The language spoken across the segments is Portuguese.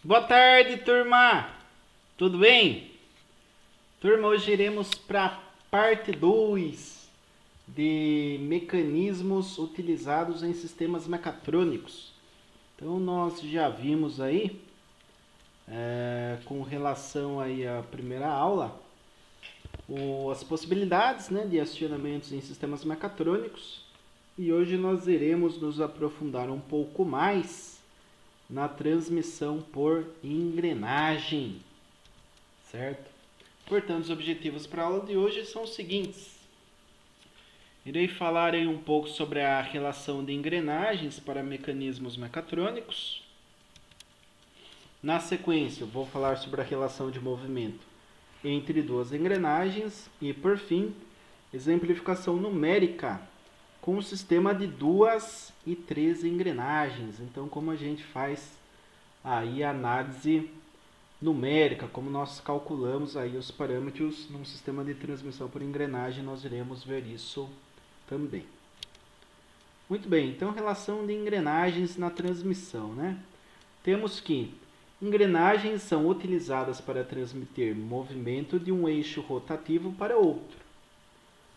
Boa tarde, turma! Tudo bem? Turma, hoje iremos para a parte 2 de mecanismos utilizados em sistemas mecatrônicos. Então, nós já vimos aí, com relação aí à primeira aula, as possibilidades, né, de acionamentos em sistemas mecatrônicos. E hoje nós iremos nos aprofundar um pouco mais na transmissão por engrenagem, certo? Portanto, os objetivos para a aula de hoje são os seguintes. Irei falar aí um pouco sobre a relação de engrenagens para mecanismos mecatrônicos. Na sequência, eu vou falar sobre a relação de movimento entre duas engrenagens e, por fim, exemplificação numérica com o sistema de 2 e 3 engrenagens. Então, como a gente faz aí a análise numérica, como nós calculamos aí os parâmetros num sistema de transmissão por engrenagem, nós iremos ver isso também. Muito bem, então relação de engrenagens na transmissão, né? Temos que engrenagens são utilizadas para transmitir movimento de um eixo rotativo para outro,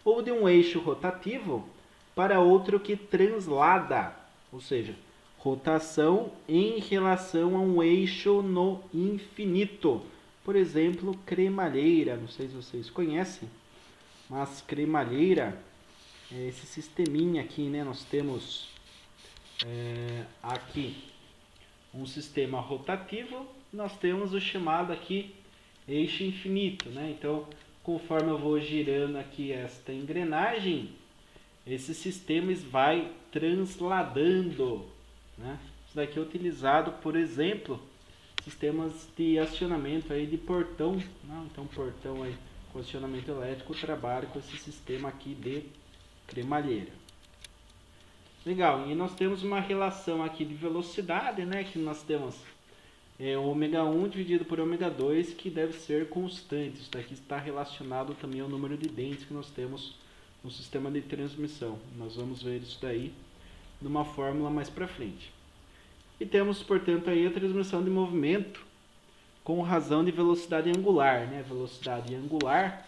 ou de um eixo rotativo para outro que translada, ou seja, rotação em relação a um eixo no infinito. Por exemplo, cremalheira, não sei se vocês conhecem, mas cremalheira é esse sisteminha aqui, né? Nós temos aqui um sistema rotativo, nós temos o chamado aqui eixo infinito, né? Então, conforme eu vou girando aqui esta engrenagem, esse sistema vai transladando, né? Isso daqui é utilizado, por exemplo, sistemas de acionamento aí de portão, né? Então, portão aí com acionamento elétrico trabalha com esse sistema aqui de cremalheira. Legal, e nós temos uma relação aqui de velocidade, né? Que nós temos ômega 1 dividido por ômega 2, que deve ser constante. Isso daqui está relacionado também ao número de dentes que nós temos no sistema de transmissão. Nós vamos ver isso daí numa fórmula mais para frente. E temos, portanto, aí a transmissão de movimento com razão de velocidade angular, né? Velocidade angular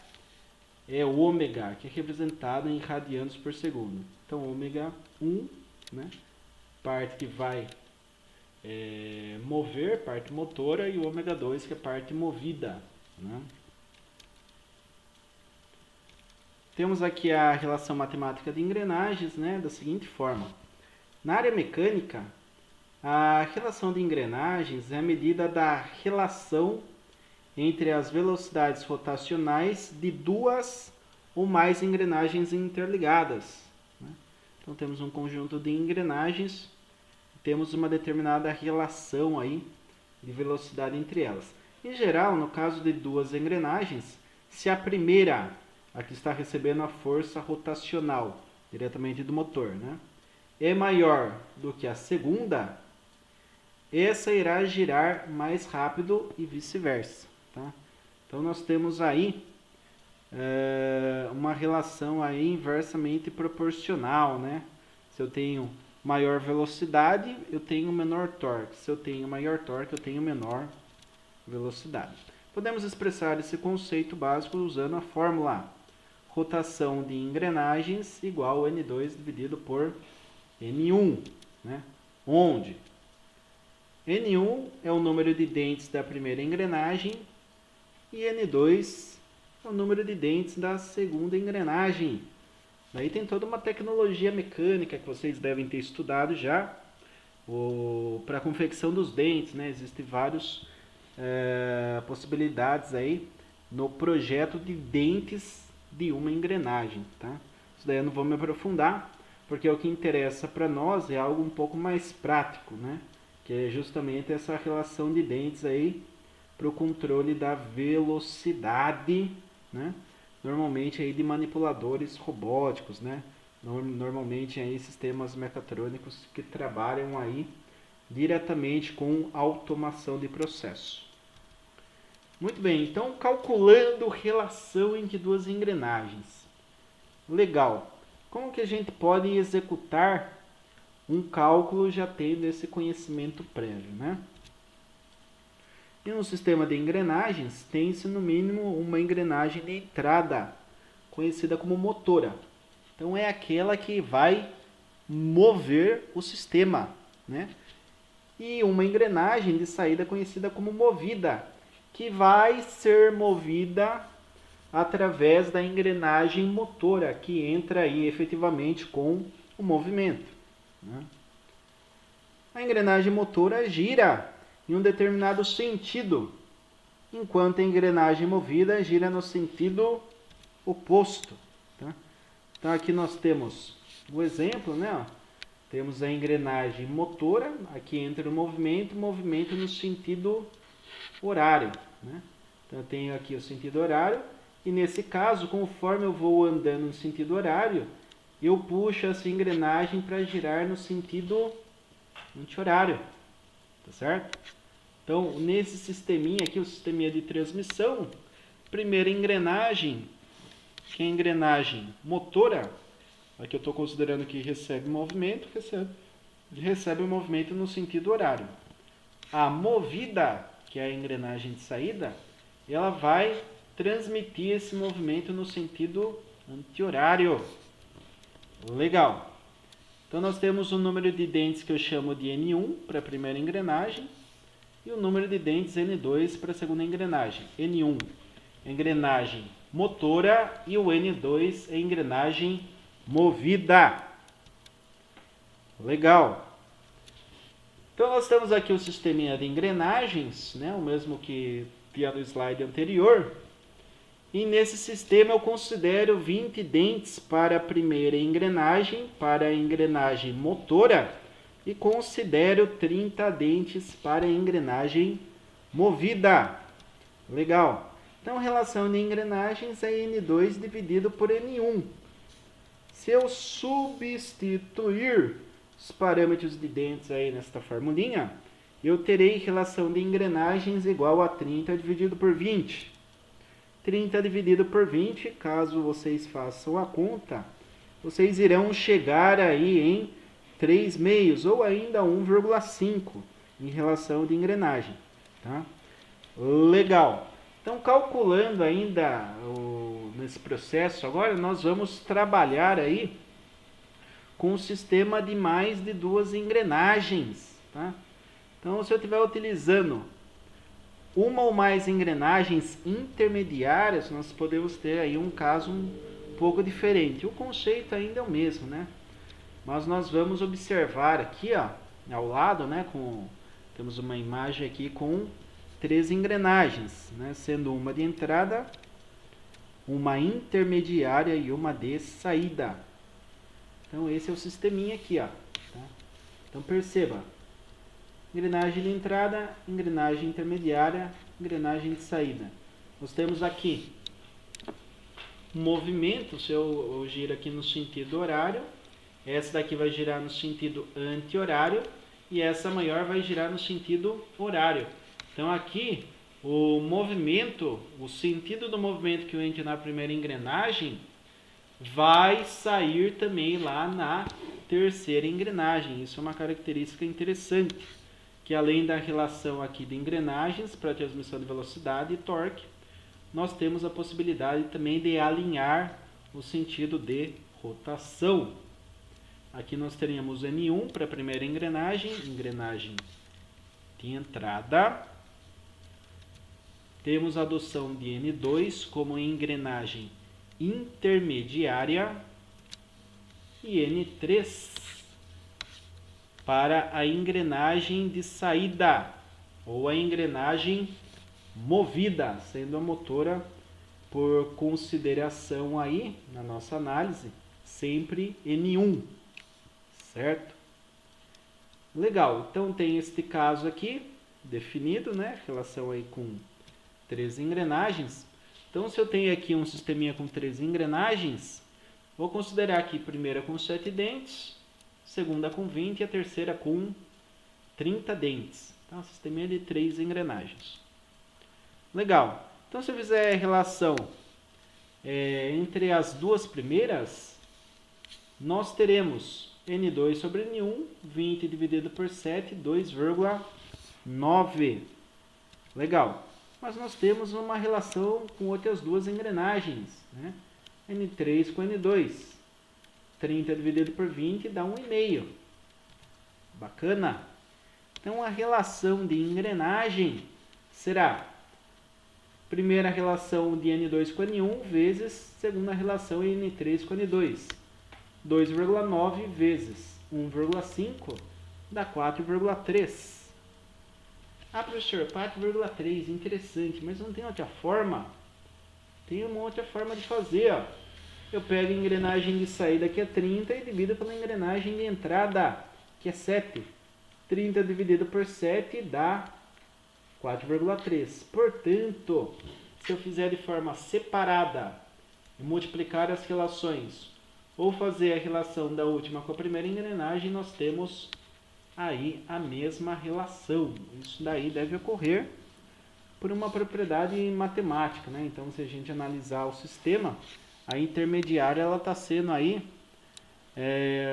é ômega, que é representado em radianos por segundo. Então, ômega 1, né? Parte que vai mover, parte motora, e o ômega 2, que é parte movida, né? Temos aqui a relação matemática de engrenagens, né, da seguinte forma. Na área mecânica, a relação de engrenagens é a medida da relação entre as velocidades rotacionais de duas ou mais engrenagens interligadas, né? Então, temos um conjunto de engrenagens, temos uma determinada relação aí de velocidade entre elas. Em geral, no caso de duas engrenagens, se a primeira, a que está recebendo a força rotacional diretamente do motor, né, é maior do que a segunda, essa irá girar mais rápido e vice-versa, tá? Então, nós temos aí uma relação aí inversamente proporcional, né? Se eu tenho maior velocidade, eu tenho menor torque. Se eu tenho maior torque, eu tenho menor velocidade. Podemos expressar esse conceito básico usando a fórmula rotação de engrenagens igual a N2 dividido por N1, né? Onde N1 é o número de dentes da primeira engrenagem e N2 é o número de dentes da segunda engrenagem. Daí tem toda uma tecnologia mecânica que vocês devem ter estudado já, para a confecção dos dentes, né? Existem várias possibilidades aí no projeto de dentes de uma engrenagem, tá? Isso daí eu não vou me aprofundar, porque o que interessa para nós é algo um pouco mais prático, né? Que é justamente essa relação de dentes aí para o controle da velocidade, né? Normalmente aí de manipuladores robóticos, né? Normalmente aí sistemas mecatrônicos que trabalham aí diretamente com automação de processo. Muito bem, então calculando relação entre duas engrenagens. Legal. Como que a gente pode executar um cálculo já tendo esse conhecimento prévio, né? E no sistema de engrenagens, tem-se no mínimo uma engrenagem de entrada, conhecida como motora. Então é aquela que vai mover o sistema, né? E uma engrenagem de saída conhecida como movida, que vai ser movida através da engrenagem motora, que entra aí efetivamente com o movimento, né? A engrenagem motora gira em um determinado sentido, enquanto a engrenagem movida gira no sentido oposto, tá? Então aqui nós temos o exemplo, né? Temos a engrenagem motora, aqui entra o movimento no sentido horário, né? Então eu tenho aqui o sentido horário, e nesse caso, conforme eu vou andando no sentido horário, eu puxo essa engrenagem para girar no sentido anti-horário, tá certo? Então, nesse sisteminha aqui, o sisteminha de transmissão, primeira engrenagem, que é a engrenagem motora, aqui eu estou considerando que recebe movimento, recebe o movimento no sentido horário. A movida, que é a engrenagem de saída, ela vai transmitir esse movimento no sentido anti-horário. Legal. Então nós temos o número de dentes que eu chamo de N1 para a primeira engrenagem e o número de dentes N2 para a segunda engrenagem. N1 é engrenagem motora e o N2 é engrenagem movida. Legal. Então nós temos aqui o sisteminha de engrenagens, né? O mesmo que tinha no slide anterior. E nesse sistema eu considero 20 dentes para a primeira engrenagem, para a engrenagem motora, e considero 30 dentes para a engrenagem movida. Legal. Então, relação de engrenagens é N2 dividido por N1. Se eu substituir os parâmetros de dentes aí nesta formulinha, eu terei relação de engrenagens igual a 30 dividido por 20. 30 dividido por 20, caso vocês façam a conta, vocês irão chegar aí em 3 meios ou ainda 1,5 em relação de engrenagem, tá? Legal. Então, calculando ainda nesse processo, agora nós vamos trabalhar aí com um sistema de mais de 2 engrenagens, tá? Então, se eu estiver utilizando uma ou mais engrenagens intermediárias, nós podemos ter aí um caso um pouco diferente. O conceito ainda é o mesmo, né? Mas nós vamos observar aqui, ó, ao lado, né, temos uma imagem aqui com 3 engrenagens, né, sendo uma de entrada, uma intermediária e uma de saída. Então esse é o sisteminha aqui, ó, tá? Então perceba. Engrenagem de entrada, engrenagem intermediária, engrenagem de saída. Nós temos aqui um movimento, se eu giro aqui no sentido horário, essa daqui vai girar no sentido anti-horário e essa maior vai girar no sentido horário. Então aqui o movimento, o sentido do movimento que eu entro na primeira engrenagem vai sair também lá na terceira engrenagem. Isso é uma característica interessante, que além da relação aqui de engrenagens para transmissão de velocidade e torque, nós temos a possibilidade também de alinhar o sentido de rotação. Aqui nós teríamos N1 para a primeira engrenagem de entrada. Temos a adoção de N2 como engrenagem intermediária e N3 para a engrenagem de saída ou a engrenagem movida, sendo a motora, por consideração aí na nossa análise, sempre N1, certo? Legal, então tem este caso aqui definido, né? Relação aí com 3 engrenagens. Então, se eu tenho aqui um sisteminha com 3 engrenagens, vou considerar aqui primeira com 7 dentes, segunda com 20 e a terceira com 30 dentes. Então, sisteminha de 3 engrenagens. Legal. Então, se eu fizer a relação entre as duas primeiras, nós teremos N2 sobre N1, 20 dividido por 7, 2,9. Legal. Mas nós temos uma relação com outras duas engrenagens, né? N3 com N2. 30 dividido por 20 dá 1,5. Bacana? Então, a relação de engrenagem será primeira relação de N2 com N1 vezes segunda relação N3 com N2. 2,9 vezes 1,5 dá 4,3. Ah, professor, 4,3, interessante, mas não tem outra forma? Tem uma outra forma de fazer, ó. Eu pego a engrenagem de saída, que é 30, e divido pela engrenagem de entrada, que é 7. 30 dividido por 7 dá 4,3. Portanto, se eu fizer de forma separada e multiplicar as relações, ou fazer a relação da última com a primeira engrenagem, nós temos aí a mesma relação. Isso daí deve ocorrer por uma propriedade matemática, né? Então, se a gente analisar o sistema, a intermediária ela está sendo aí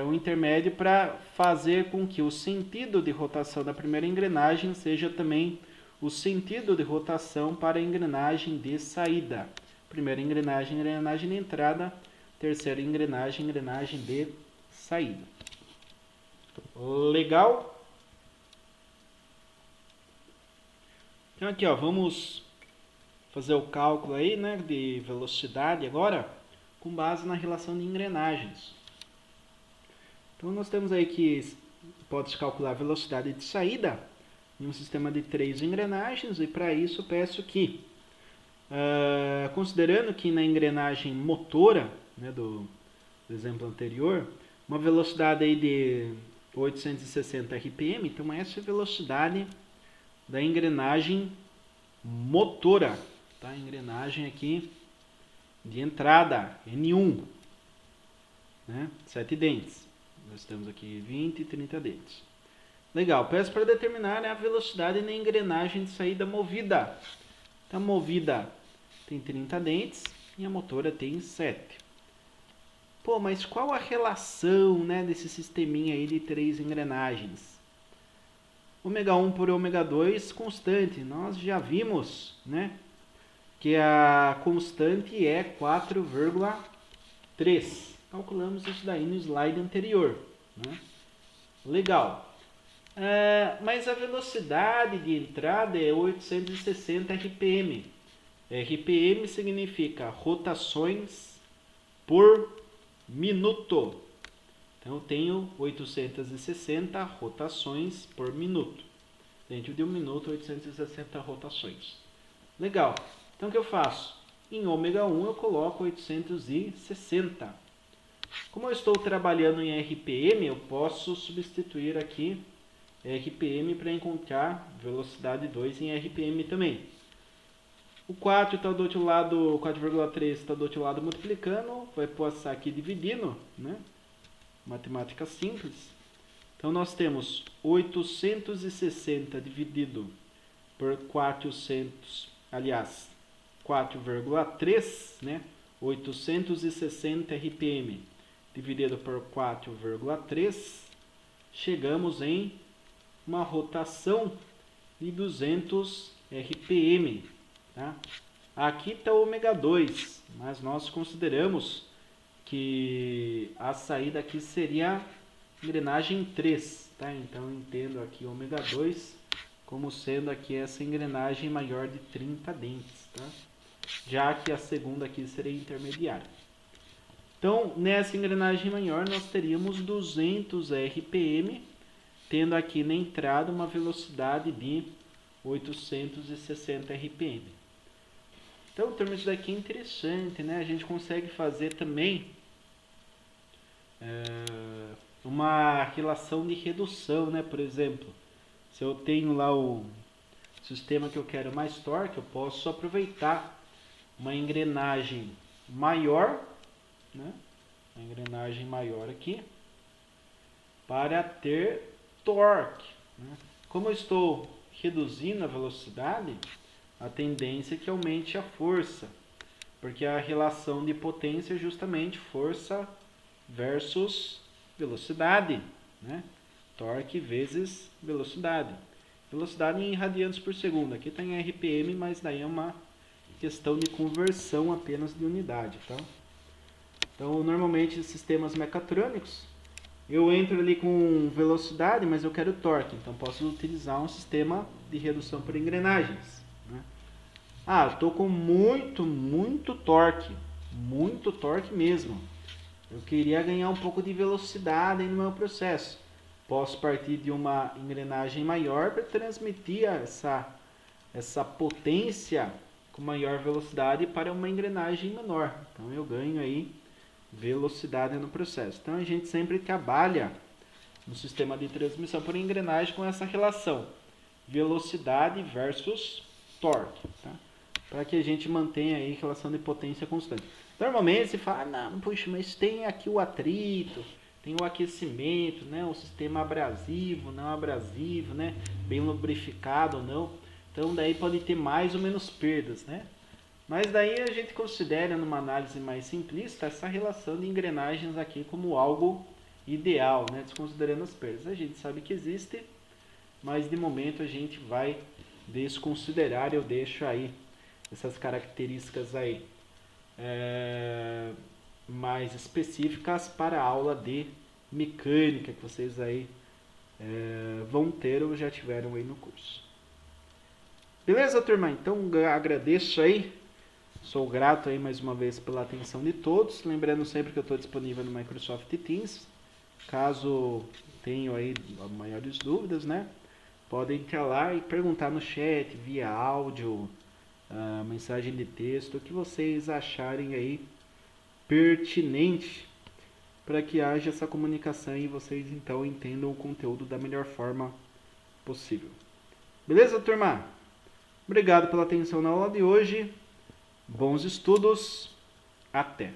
o intermédio para fazer com que o sentido de rotação da primeira engrenagem seja também o sentido de rotação para a engrenagem de saída. Primeira engrenagem, engrenagem de entrada. Terceira engrenagem, engrenagem de saída. Legal? Então aqui, ó, vamos fazer o cálculo aí, né, de velocidade agora, com base na relação de engrenagens. Então nós temos aí que pode-se calcular a velocidade de saída em um sistema de 3 engrenagens, e para isso eu peço que, considerando que na engrenagem motora, né, do exemplo anterior, uma velocidade aí de 860 RPM, então essa é a velocidade da engrenagem motora, tá? Engrenagem aqui de entrada, N1, né? 7 dentes. Nós temos aqui 20 e 30 dentes. Legal, peço para determinar, né, a velocidade na engrenagem de saída movida. Então, a movida tem 30 dentes e a motora tem 7. Pô, mas qual a relação, né, desse sisteminha aí de 3 engrenagens? Ômega 1 por ômega 2 constante. Nós já vimos, né, que a constante é 4,3. Calculamos isso daí no slide anterior, né? Legal. Mas a velocidade de entrada é 860 RPM. RPM significa rotações por minuto. Então eu tenho 860 rotações por minuto. Dentro de um minuto, 860 rotações. Legal. Então o que eu faço? Em ômega 1 eu coloco 860. Como eu estou trabalhando em RPM, eu posso substituir aqui RPM para encontrar velocidade 2 em RPM também. O 4 está do outro lado, o 4,3 está do outro lado multiplicando, vai passar aqui dividindo, né? Matemática simples. Então nós temos 860 dividido por 400, aliás, 4,3, né? 860 RPM dividido por 4,3, chegamos em uma rotação de 200 RPM. Tá? Aqui está o ômega 2, mas nós consideramos que a saída aqui seria engrenagem 3. Tá? Então eu entendo aqui ômega 2 como sendo aqui essa engrenagem maior de 30 dentes. Tá? Já que a segunda aqui seria intermediária. Então, nessa engrenagem maior, nós teríamos 200 RPM, tendo aqui na entrada uma velocidade de 860 RPM. Então, turma, isso daqui é interessante, né? A gente consegue fazer também uma relação de redução, né? Por exemplo, se eu tenho lá o sistema que eu quero mais torque, eu posso aproveitar uma engrenagem maior, né? Uma engrenagem maior aqui, para ter torque, né? Como eu estou reduzindo a velocidade, a tendência é que aumente a força, porque a relação de potência é justamente força versus velocidade, né? Torque vezes velocidade. Velocidade em radianos por segundo. Aqui está em RPM, mas daí é uma questão de conversão apenas de unidade, tá? Então, normalmente, sistemas mecatrônicos, eu entro ali com velocidade, mas eu quero torque. Então, posso utilizar um sistema de redução por engrenagens, né? Ah, estou com muito torque mesmo. Eu queria ganhar um pouco de velocidade no meu processo. Posso partir de uma engrenagem maior para transmitir essa potência com maior velocidade para uma engrenagem menor. Então eu ganho aí velocidade no processo. Então a gente sempre trabalha no sistema de transmissão por engrenagem com essa relação velocidade versus torque, tá? Para que a gente mantenha aí relação de potência constante. Normalmente se fala, não, puxa, mas tem aqui o atrito, tem o aquecimento, né? O sistema abrasivo, não abrasivo, né? Bem lubrificado ou não. Então daí pode ter mais ou menos perdas, né? Mas daí a gente considera, numa análise mais simplista, essa relação de engrenagens aqui como algo ideal, né? Desconsiderando as perdas. A gente sabe que existe, mas de momento a gente vai desconsiderar. Eu deixo aí essas características aí mais específicas para a aula de mecânica que vocês aí vão ter ou já tiveram aí no curso. Beleza, turma? Então agradeço aí, sou grato aí mais uma vez pela atenção de todos. Lembrando sempre que eu estou disponível no Microsoft Teams. Caso tenham aí maiores dúvidas, né? Podem entrar lá e perguntar no chat, via áudio, mensagem de texto, o que vocês acharem aí pertinente para que haja essa comunicação e vocês então entendam o conteúdo da melhor forma possível. Beleza, turma? Obrigado pela atenção na aula de hoje. Bons estudos. Até!